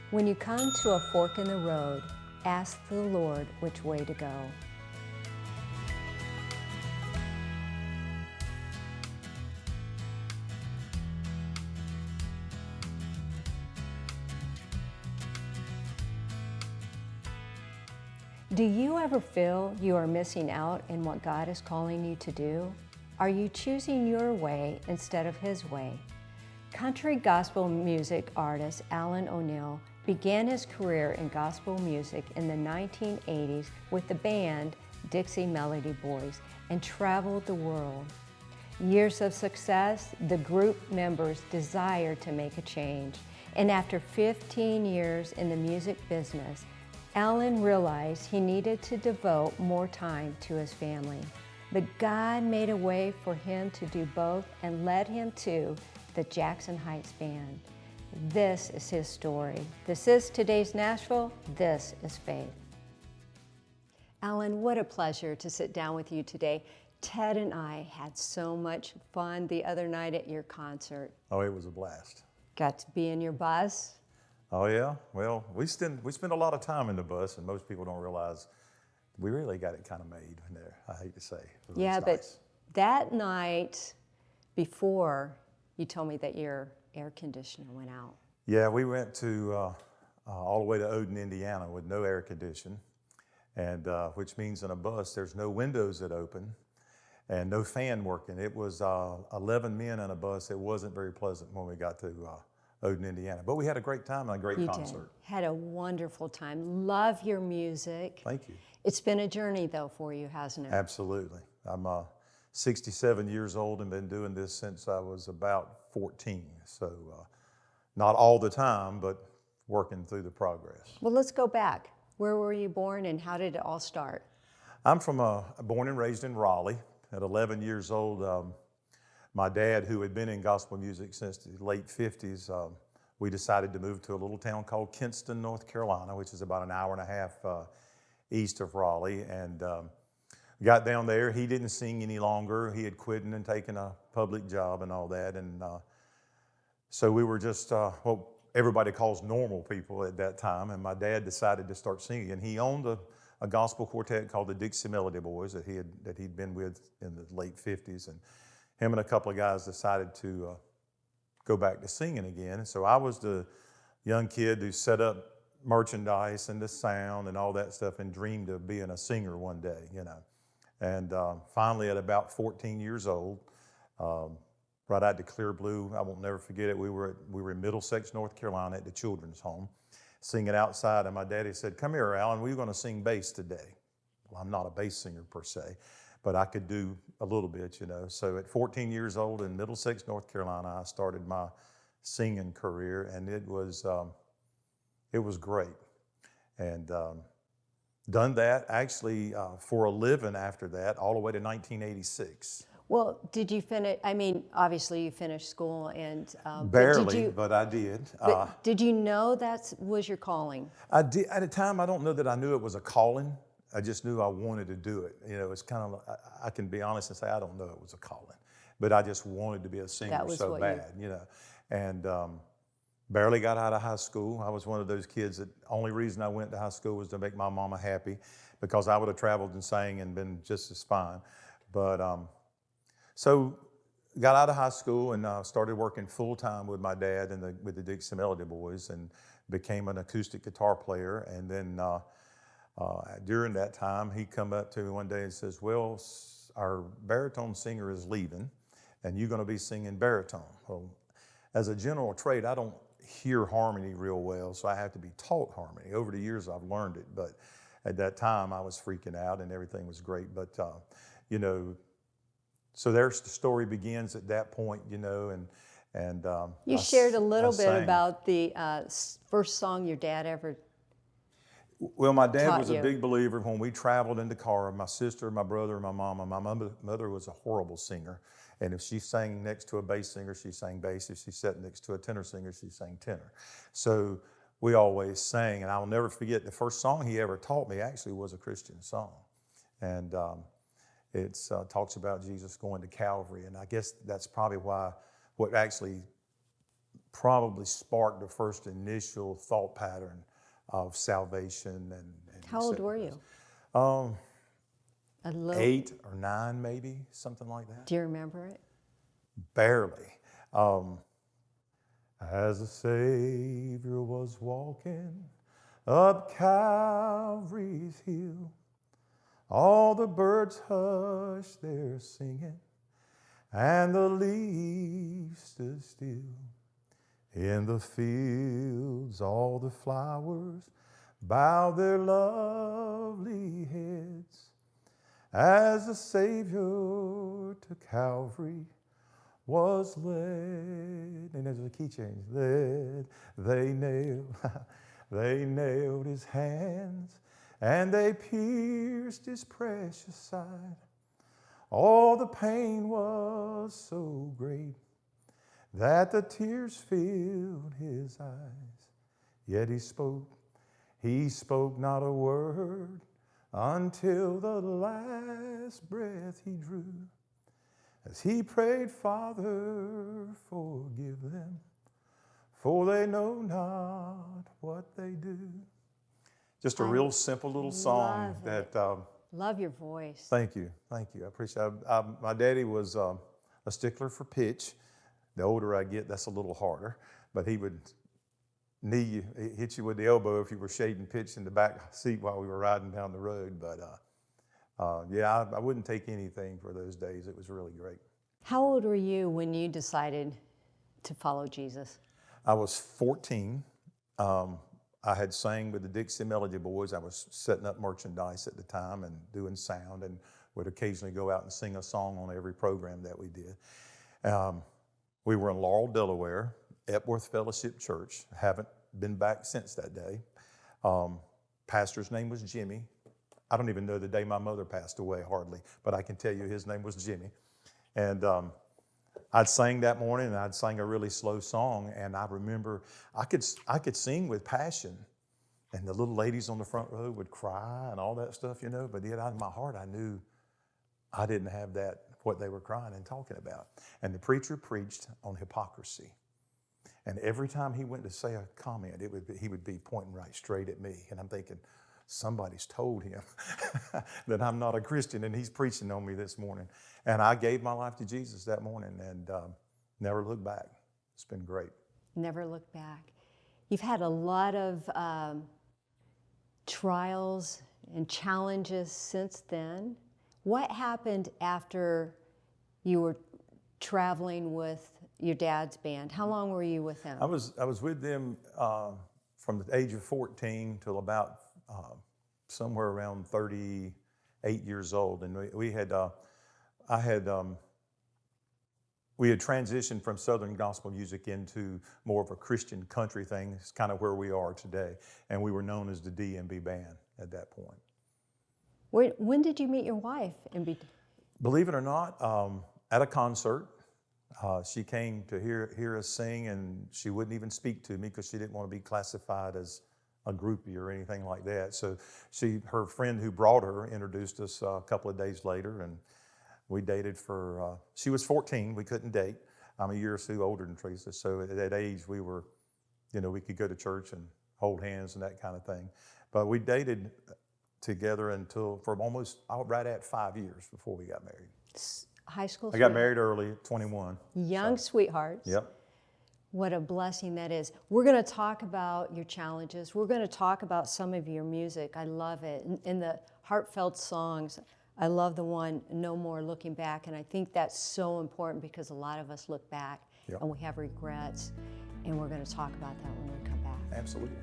When you come to a fork in the road, ask the Lord which way to go. Do you ever feel you are missing out in what God is calling you to do? Are you choosing your way instead of His way? Country gospel music artist Alan O'Neill began his career in gospel music in the 1980s with the band Dixie Melody Boys and traveled the world. Years of success, the group members desired to make a change. And after 15 years in the music business, Alan realized he needed to devote more time to his family. But God made a way for him to do both and led him to the Jackson Heights Band. This is his story. This is today's Nashville. This is faith. Alan, what a pleasure to sit down with you today. Ted and I had so much fun the other night at your concert. Oh, it was a blast. Got to be in your bus. Oh yeah, well, we spend a lot of time in the bus, and most people don't realize we really got it kind of made in there. I hate to say. Yeah, but that night before, you told me that your air conditioner went out. Yeah, we went to all the way to Odin, Indiana, with no air condition, and which means in a bus there's no windows that open and no fan working. It was 11 men in a bus. It wasn't very pleasant when we got to Odin, Indiana. But we had a great time and a great concert. Did. Had a wonderful time. Love your music. Thank you. It's been a journey, though, for you, hasn't it? Absolutely. I'm 67 years old and been doing this since I was about 14. So not all the time, but working through the progress. Well, let's go back. Where were you born and how did it all start? I'm born and raised in Raleigh. At 11 years old, my dad, who had been in gospel music since the late 50s, we decided to move to a little town called Kinston, North Carolina, which is about an hour and a half east of Raleigh. And got down there. He didn't sing any longer. He had quit and taken a public job and all that. And so we were just what everybody calls normal people at that time. And my dad decided to start singing. And he owned a gospel quartet called the Dixie Melody Boys that he'd been with in the late 50s. And him and a couple of guys decided to go back to singing again. And so I was the young kid who set up merchandise and the sound and all that stuff and dreamed of being a singer one day, you know. And finally, at about 14 years old, right out to Clear Blue, I won't never forget it. We were in Middlesex, North Carolina, at the children's home, singing outside. And my daddy said, "Come here, Alan. We're going to sing bass today." Well, I'm not a bass singer per se, but I could do a little bit, you know. So at 14 years old in Middlesex, North Carolina, I started my singing career, and it was great. And done that actually for a living after that, all the way to 1986. Well, did you finish? I mean, obviously you finished school and barely, but I did. But did you know that was your calling? I did. At the time, I don't know that I knew it was a calling. I just knew I wanted to do it. You know, it's kind of, I can be honest and say I don't know it was a calling, but I just wanted to be a singer so bad, you know. And barely got out of high school. I was one of those kids that only reason I went to high school was to make my mama happy, because I would have traveled and sang and been just as fine. But so got out of high school and started working full time with my dad and with the Dixie Melody Boys, and became an acoustic guitar player. And then during that time, he come up to me one day and says, "Well, our baritone singer is leaving, and you're going to be singing baritone." Well, as a general trait, I don't hear harmony real well, so I have to be taught harmony. Over the years, I've learned it, but at that time, I was freaking out, and everything was great. But you know, so there's the story begins at that point, you know, and you shared a little bit about the first song your dad ever. Well, my dad was a big believer. When we traveled in the car, my sister, my brother, my mama, my mother was a horrible singer. And if she sang next to a bass singer, she sang bass. If she sat next to a tenor singer, she sang tenor. So we always sang. And I'll never forget, the first song he ever taught me actually was a Christian song. And it talks about Jesus going to Calvary. And I guess that's probably what actually probably sparked the first initial thought pattern of salvation. And How old were you? Um, A little. 8 or 9, maybe, something like that. Do you remember it? Barely. As the Savior was walking up Calvary's hill, all the birds hushed their singing, and the leaves stood still. In the fields all the flowers bowed their lovely heads, as the Savior to Calvary was led. And there's a key change. Led, they nailed his hands, and they pierced his precious side. All the pain was so great that the tears filled his eyes. Yet he spoke not a word until the last breath he drew. As he prayed, Father, forgive them, for they know not what they do. Just a real simple little song that. Love your voice. Thank you. I appreciate it. My daddy was a stickler for pitch. The older I get, that's a little harder. But he would hit you with the elbow if you were shading pitch in the back seat while we were riding down the road. But yeah, I wouldn't take anything for those days. It was really great. How old were you when you decided to follow Jesus? I was 14. I had sang with the Dixie Melody Boys. I was setting up merchandise at the time and doing sound, and would occasionally go out and sing a song on every program that we did. We were in Laurel, Delaware, Epworth Fellowship Church. Haven't been back since that day. Pastor's name was Jimmy. I don't even know the day my mother passed away, hardly, but I can tell you his name was Jimmy. And I'd sang that morning, and I'd sang a really slow song, and I remember I could sing with passion, and the little ladies on the front row would cry and all that stuff, you know, but yet out of my heart I knew I didn't have that, what they were crying and talking about. And the preacher preached on hypocrisy. And every time he went to say a comment, he would be pointing right straight at me. And I'm thinking, somebody's told him that I'm not a Christian, and he's preaching on me this morning. And I gave my life to Jesus that morning, and never looked back. It's been great. Never looked back. You've had a lot of trials and challenges since then. What happened after you were traveling with your dad's band? How long were you with them? I was with them from the age of 14 till about somewhere around 38 years old, and we had transitioned from Southern gospel music into more of a Christian country thing. It's kind of where we are today, and we were known as the D&B Band at that point. When did you meet your wife? Believe it or not, at a concert. She came to hear us sing, and she wouldn't even speak to me because she didn't want to be classified as a groupie or anything like that. So her friend who brought her introduced us a couple of days later, and we dated for, she was 14, we couldn't date. I'm a year or two older than Teresa, so at that age we were, we could go to church and hold hands and that kind of thing. But we dated together for almost right at 5 years before we got married. High school? I got married early, 21. Young sweethearts. Yep. What a blessing that is. We're going to talk about your challenges. We're going to talk about some of your music. I love it. In the heartfelt songs, I love the one, No More Looking Back, and I think that's so important because a lot of us look back and we have regrets, and we're going to talk about that when we come back. Absolutely.